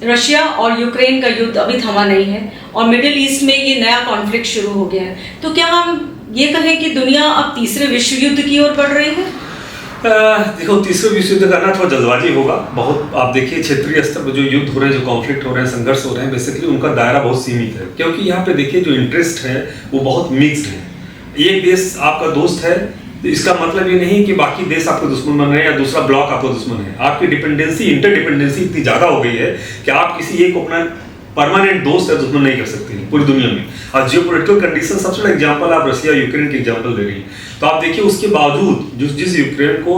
Russia और Ukraine का युद्ध अभी थमा नहीं है और मिडिल ईस्ट में ये नया कॉन्फ्लिक्ट शुरू हो गया है। तो क्या हम ये कहें कि दुनिया अब तीसरे विश्व युद्ध की ओर बढ़ रही है? देखो, तीसरे विश्व युद्ध करना थोड़ा जल्दबाजी होगा बहुत। आप देखिए क्षेत्रीय स्तर पर जो युद्ध हो रहे हैं, जो कॉन्फ्लिक्ट हो रहे हैं, संघर्ष हो रहे हैं, बेसिकली उनका दायरा बहुत सीमित है, क्योंकि यहाँ पे देखिए जो इंटरेस्ट है वो बहुत मिक्स्ड है। एक देश आपका दोस्त है तो इसका मतलब ये नहीं कि बाकी देश आपके दुश्मन बन रहे हैं या दूसरा ब्लॉक आपका दुश्मन है। आपकी डिपेंडेंसी, इंटरडिपेंडेंसी इतनी ज्यादा हो गई है कि आप किसी एक अपना परमानेंट दोस्त या दुश्मन नहीं कर सकते हैं पूरी दुनिया में। और जियोपॉलिटिकल कंडीशन, सबसे बड़ा एग्जांपल आप रशिया यूक्रेन की एग्जांपल दे रही हैं। तो आप देखिए उसके बावजूद जिस यूक्रेन को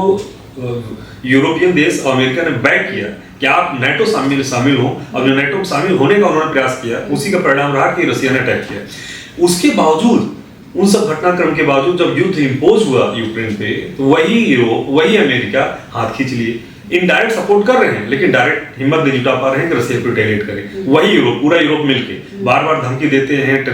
यूरोपियन देश और अमेरिका ने बैक किया कि आप नेटो शामिल हो, और जो नेटो शामिल होने का उन्होंने प्रयास किया, उसी का परिणाम रहा कि रशिया ने अटैक किया। उसके बावजूद, उन सब घटनाक्रम के बावजूद जब युद्ध इंपोज हुआ यूक्रेन पे, तो वही यूरोप, वही अमेरिका हाथ खींच लिए। इनडायरेक्ट सपोर्ट कर रहे हैं लेकिन डायरेक्ट हिम्मत नहीं जुटा पा रहे हैं कि रशिया को रिटेलिएट करें। वही यूरोप, पूरा यूरोप मिलके बार बार धमकी देते हैं,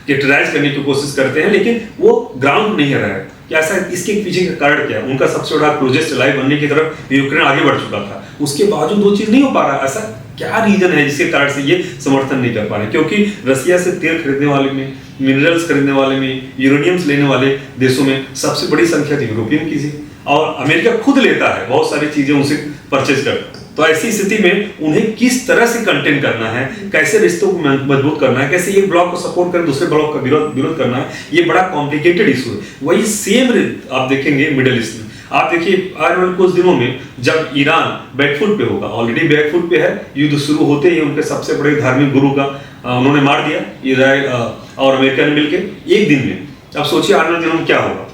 टेरराइज करने की कोशिश करते हैं, लेकिन वो ग्राउंड नहीं रहा है। क्या ऐसा, इसके पीछे का कारण क्या है? उनका सबसे बड़ा क्लोजेस्ट एलाई बनने की तरफ यूक्रेन आगे बढ़ चुका था, उसके बावजूद वो चीज नहीं हो पा रहा। ऐसा क्या रीजन है जिसके कारण से ये समर्थन नहीं कर पा रहे? क्योंकि रशिया से तेल खरीदने वाले में, मिनरल्स खरीदने वाले में, यूरेनियम्स लेने वाले देशों में सबसे बड़ी संख्या तो यूरोपियन की थी, और अमेरिका खुद लेता है बहुत सारी चीजें उनसे परचेज करता है। तो ऐसी स्थिति में उन्हें किस तरह से कंटेन करना है, कैसे रिश्तों को मजबूत करना है, कैसे एक ब्लॉक को सपोर्ट कर दूसरे ब्लॉक का विरोध करना है, ये बड़ा कॉम्प्लिकेटेड इशू है। वही सेम आप देखेंगे मिडिल ईस्ट में। आप देखिए आने वाले कुछ दिनों में जब ईरान बैकफुट पे होगा, ऑलरेडी बैकफुट पे है, युद्ध शुरू होते ही उनके सबसे बड़े धार्मिक गुरु का उन्होंने मार दिया, इजराइल और अमेरिका ने मिलकर एक दिन में। अब सोचिए आने वाले दिनों में क्या होगा,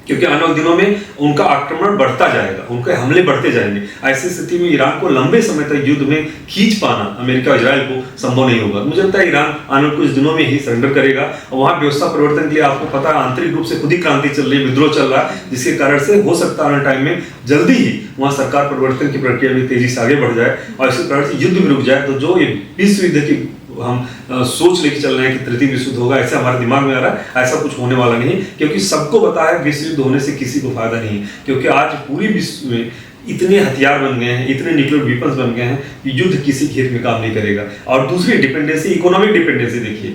क्योंकि आने वाले दिनों में उनका आक्रमण बढ़ता जाएगा, उनके हमले बढ़ते जाएंगे। ऐसी स्थिति में ईरान को लंबे समय तक युद्ध में खींच पाना अमेरिका और इजराइल को संभव नहीं होगा। मुझे लगता है ईरान आने वाले कुछ दिनों में ही सरेंडर करेगा, और वहां व्यवस्था परिवर्तन के लिए आपको पता है आंतरिक रूप से खुद ही क्रांति चल रही है, विद्रोह चल रहा है, जिसके कारण से हो सकता है आने टाइम में जल्दी ही वहां सरकार परिवर्तन की प्रक्रिया में तेजी से आगे बढ़ जाए, और इसी कारण से युद्ध भी रुक जाए। तो जो ये विश्व युद्ध की हम सोच लेके चल रहे हैं कि तृतीय विश्व युद्ध होगा, ऐसे हमारे दिमाग में आ रहा है, ऐसा कुछ होने वाला नहीं, क्योंकि सबको पता है विश्व युद्ध होने से किसी को फायदा नहीं है। क्योंकि आज पूरी विश्व में इतने हथियार बन गए हैं, इतने न्यूक्लियर वेपन्स बन गए हैं कि युद्ध किसी खेत में काम नहीं करेगा। और दूसरी डिपेंडेंसी, इकोनॉमिक डिपेंडेंसी देखिए,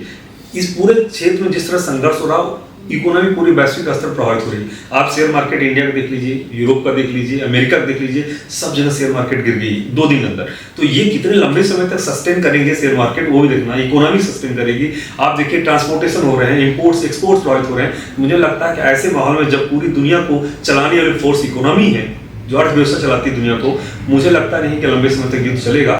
इस पूरे क्षेत्र में जिस तरह संघर्ष हो रहा, इकोनॉमी पूरी वैश्विक स्तर प्रभावित हो रही है। आप शेयर मार्केट इंडिया का देख लीजिए, यूरोप का देख लीजिए, अमेरिका का देख लीजिए, सब जगह शेयर मार्केट गिर गई 2 दिन के अंदर। तो ये कितने लंबे समय तक सस्टेन करेंगे शेयर मार्केट, वो भी देखना, इकोनॉमी सस्टेन करेगी। आप देखिए ट्रांसपोर्टेशन हो रहे हैं, इंपोर्ट्स एक्सपोर्ट्स प्रभावित हो रहे हैं। मुझे लगता है कि ऐसे माहौल में जब पूरी दुनिया को चलाने वाली फोर्स इकोनॉमी है, जो अर्थव्यवस्था चलाती है दुनिया को, मुझे लगता नहीं कि लंबे समय तक युद्ध चलेगा।